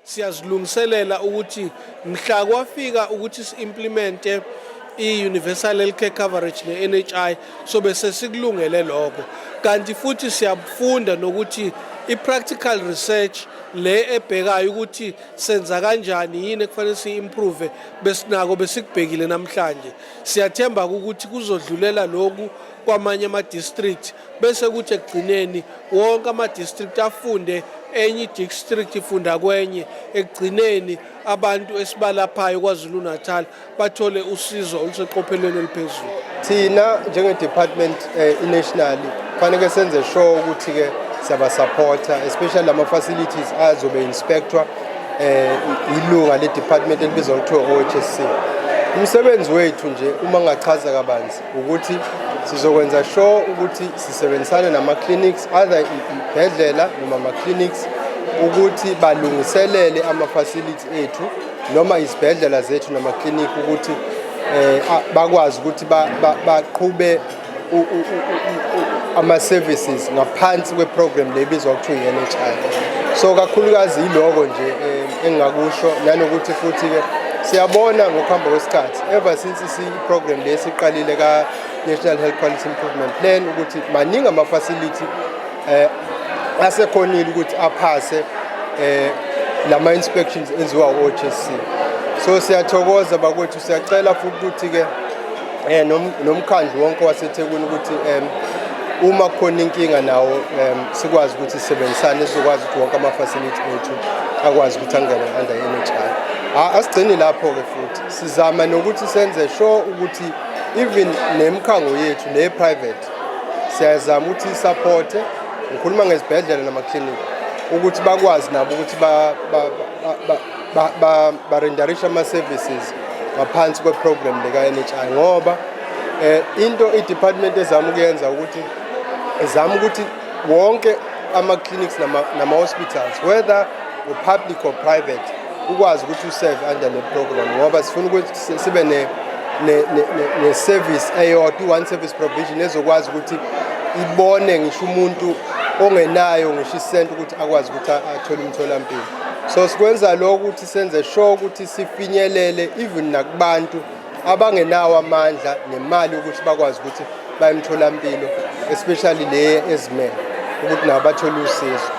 siyazilungiselela ukuthi mhla kwafika ukuthi si-implemente i-universal healthcare coverage ne-NHI sobe sesikulungele lokho. Kanti futhi siyafunda nokuthi i-practical research le ebhekayo ukuthi senza kanjani yini ekufanele si-improve besinako besikubhekile namhlanje. Siyathemba ukuthi kuzodlulela lokhu kwamanye ama-district bese kuthi ekugcineni wonke ama-district afunde enye i-district ifunda kwenye, ekugcineni abantu esibalaphayo KwaZulu Natal bathole usizo oluseqophelweni eliphezulu. Thina njenge-department nationally kufanele senze sure ukuthi-ke siyabasupporta, especially lama-facilities azobe inspector ilunga le-department elibizwa ngokuthiwa OHSC. Umsebenzi wethu nje uma ngachaza kabanzi ukuthi sizokwenza sure ukuthi sisebenzisane nama-clinics, either ibhedlela noma ama-clinics, ukuthi balungiselele ama-facility ethu noma izibhedlela zethu nama-clinic ukuthi bakwazi ukuthi baqhube ama-services ngaphansi kwe-program le ebizwa ngokuthiwa i-NHI. So kakhulukazi yiloko nje engingakusho, nanokuthi futhi-ke siyabona ngokuhamba kwesikhathi ever since i-program le esiqalile ka-National Health Quality Improvement Plan ukuthi maningi ama-facility asekhonile ukuthi aphase lama-inspections enziwa u-OHSC. So siyathokoza bakwethu, siyacela futhi ukuthi-ke nomkhandlu wonke waseThekwini ukuthi uma kukhona inkinga nawo sikwazi ukuthi sisebenzisane, sizokwazi ukuthi wonke ama-facility ethu akwazi ukuthi angene under i-NHI. Asigcini lapho-ke futhi sizama nokuthi senze sure ukuthi even nemikhango yethu ne-private siyazama ukuthi isupporte, ngikhuluma ngezibhedlela namaklinikhi, ukuthi bakwazi nabo ukuthi barendarisha ama-services ngaphansi kwe-program leka-NHI, ngoba into i-department ezama ukuyenza ukuthi izama ukuthi wonke ama-clinics nama-hospitals, whether public or private, ukwazi ukuthi userve under le program, ngoba sifuna ukuthi sibe ne-service eyodwa, one service provision ezokwazi ukuthi ibone ngisho umuntu ongenayo ngisho isent ukuthi akwazi ukuthi athole umtholampilo. So sikwenza lokho ukuthi senze sure ukuthi sifinyelele even nakubantu abangenawo amandla nemali ukuthi bakwazi ukuthi baye emtholampilo, especially le ezimele, ukuthi nabo bathole usizo.